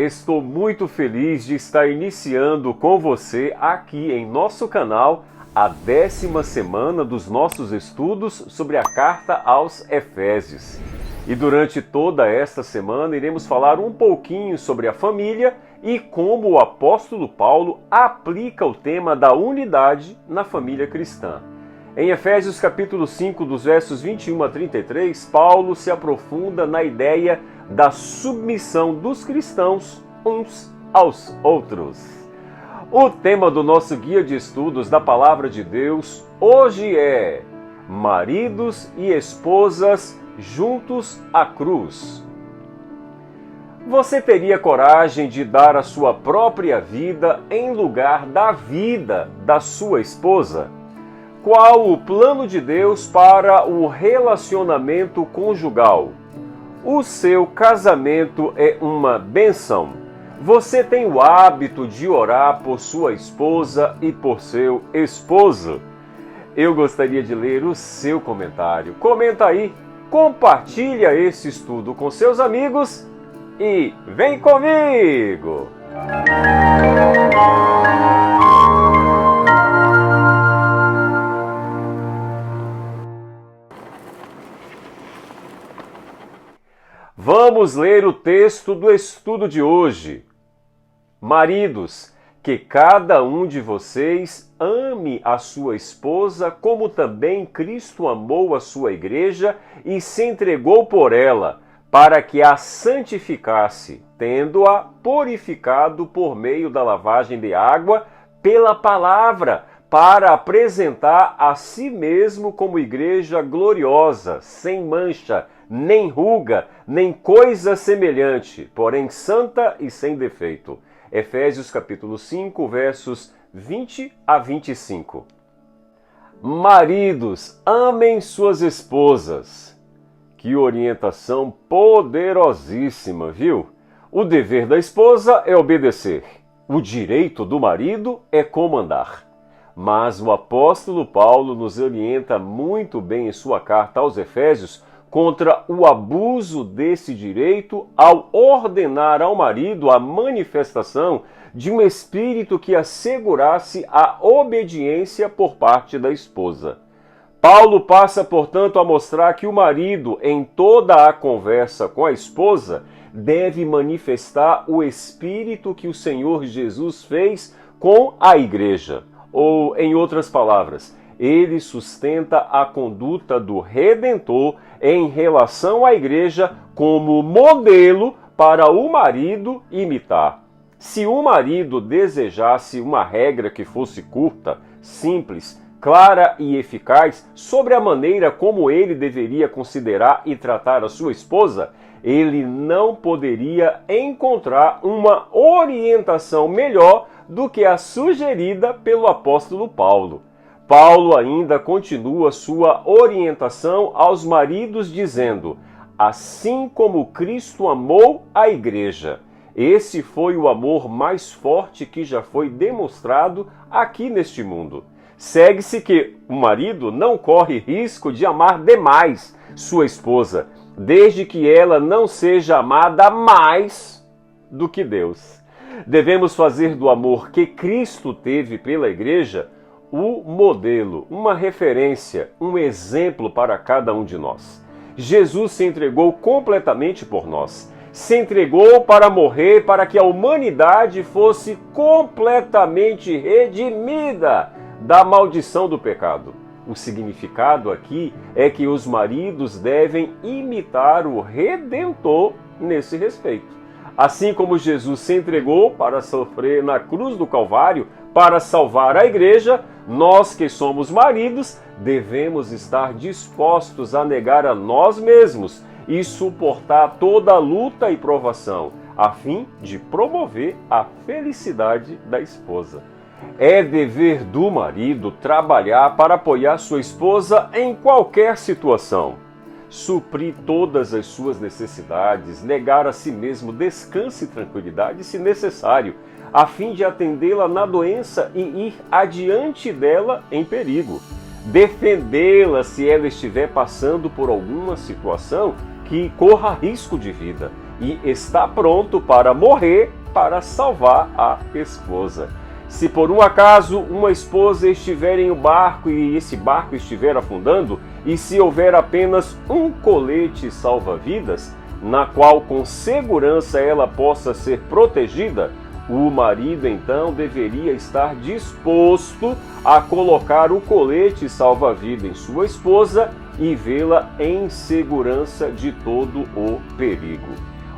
estou muito feliz de estar iniciando com você aqui em nosso canal a 10ª semana dos nossos estudos sobre a carta aos Efésios. E durante toda esta semana iremos falar um pouquinho sobre a família e como o apóstolo Paulo aplica o tema da unidade na família cristã. Em Efésios capítulo 5, dos versos 21 a 33, Paulo se aprofunda na ideia da submissão dos cristãos uns aos outros. O tema do nosso guia de estudos da Palavra de Deus hoje é Maridos e Esposas juntos à cruz. Você teria coragem de dar a sua própria vida em lugar da vida da sua esposa? Qual o plano de Deus para o relacionamento conjugal? O seu casamento é uma bênção. Você tem o hábito de orar por sua esposa e por seu esposo? Eu gostaria de ler o seu comentário. Comenta aí, compartilha esse estudo com seus amigos e vem comigo! Vamos ler o texto do estudo de hoje. Maridos, que cada um de vocês ame a sua esposa como também Cristo amou a sua igreja e se entregou por ela, para que a santificasse, tendo-a purificado por meio da lavagem de água pela palavra, para apresentar a si mesmo como igreja gloriosa, sem mancha, nem ruga, nem coisa semelhante, porém santa e sem defeito. Efésios capítulo 5, versos 20 a 25. Maridos, amem suas esposas. Que orientação poderosíssima, viu? O dever da esposa é obedecer. O direito do marido é comandar. Mas o apóstolo Paulo nos orienta muito bem em sua carta aos Efésios contra o abuso desse direito ao ordenar ao marido a manifestação de um espírito que assegurasse a obediência por parte da esposa. Paulo passa, portanto, a mostrar que o marido, em toda a conversa com a esposa, deve manifestar o espírito que o Senhor Jesus fez com a igreja. Ou, em outras palavras, ele sustenta a conduta do Redentor em relação à igreja como modelo para o marido imitar. Se o marido desejasse uma regra que fosse curta, simples, clara e eficaz sobre a maneira como ele deveria considerar e tratar a sua esposa, ele não poderia encontrar uma orientação melhor do que a sugerida pelo apóstolo Paulo. Paulo ainda continua sua orientação aos maridos dizendo: assim como Cristo amou a igreja. Esse foi o amor mais forte que já foi demonstrado aqui neste mundo. Segue-se que o marido não corre risco de amar demais sua esposa, desde que ela não seja amada mais do que Deus. Devemos fazer do amor que Cristo teve pela igreja o modelo, uma referência, um exemplo para cada um de nós. Jesus se entregou completamente por nós. Se entregou para morrer para que a humanidade fosse completamente redimida da maldição do pecado. O significado aqui é que os maridos devem imitar o Redentor nesse respeito. Assim como Jesus se entregou para sofrer na cruz do Calvário para salvar a igreja, nós que somos maridos devemos estar dispostos a negar a nós mesmos e suportar toda a luta e provação, a fim de promover a felicidade da esposa. É dever do marido trabalhar para apoiar sua esposa em qualquer situação. Suprir todas as suas necessidades, negar a si mesmo descanso e tranquilidade se necessário, a fim de atendê-la na doença e ir adiante dela em perigo. Defendê-la se ela estiver passando por alguma situação que corra risco de vida. e está pronto para morrer para salvar a esposa. Se por um acaso uma esposa estiver em um barco e esse barco estiver afundando, e se houver apenas um colete salva-vidas, na qual com segurança ela possa ser protegida, o marido então deveria estar disposto a colocar o colete salva-vida em sua esposa e vê-la em segurança de todo o perigo.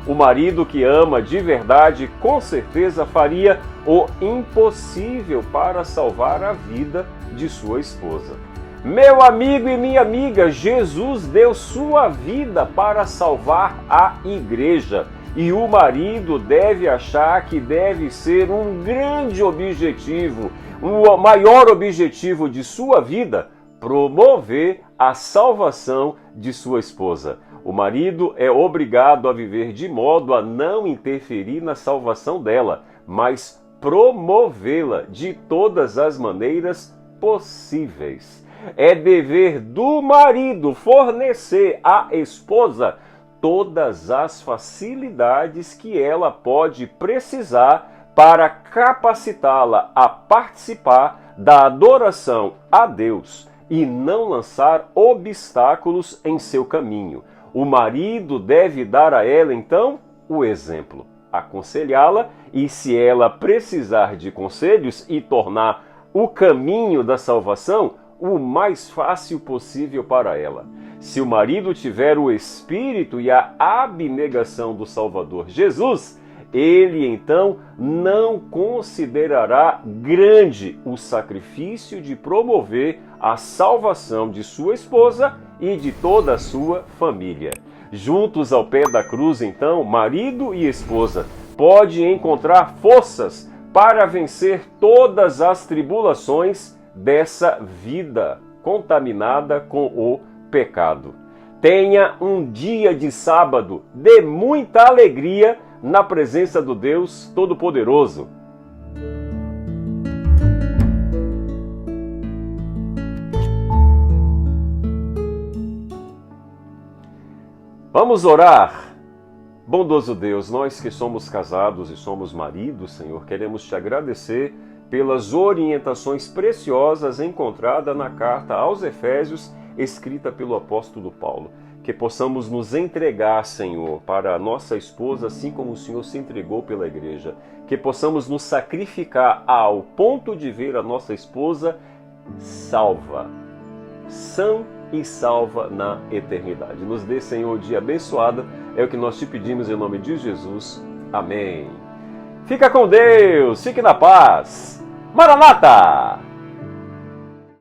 O marido que ama de verdade, com certeza faria o impossível para salvar a vida de sua esposa. Meu amigo e minha amiga, Jesus deu sua vida para salvar a igreja. E o marido deve achar que deve ser um grande objetivo, o maior objetivo de sua vida, promover a salvação de sua esposa. O marido é obrigado a viver de modo a não interferir na salvação dela, mas promovê-la de todas as maneiras possíveis. É dever do marido fornecer à esposa todas as facilidades que ela pode precisar para capacitá-la a participar da adoração a Deus e não lançar obstáculos em seu caminho. O marido deve dar a ela, então, o exemplo, aconselhá-la e, se ela precisar de conselhos, e tornar o caminho da salvação o mais fácil possível para ela. Se o marido tiver o espírito e a abnegação do Salvador Jesus, ele então não considerará grande o sacrifício de promover a salvação de sua esposa e de toda a sua família. Juntos ao pé da cruz, então, marido e esposa podem encontrar forças para vencer todas as tribulações dessa vida contaminada com o pecado. Tenha um dia de sábado de muita alegria na presença do Deus Todo-Poderoso. Vamos orar. Bondoso Deus, nós que somos casados e somos maridos, Senhor, queremos te agradecer pelas orientações preciosas encontradas na carta aos Efésios, escrita pelo apóstolo Paulo. Que possamos nos entregar, Senhor, para a nossa esposa, assim como o Senhor se entregou pela igreja. Que possamos nos sacrificar ao ponto de ver a nossa esposa salva, sã e salva na eternidade. Nos dê, Senhor, o dia abençoado. É o que nós te pedimos em nome de Jesus. Amém. Fica com Deus, fique na paz. Maranata!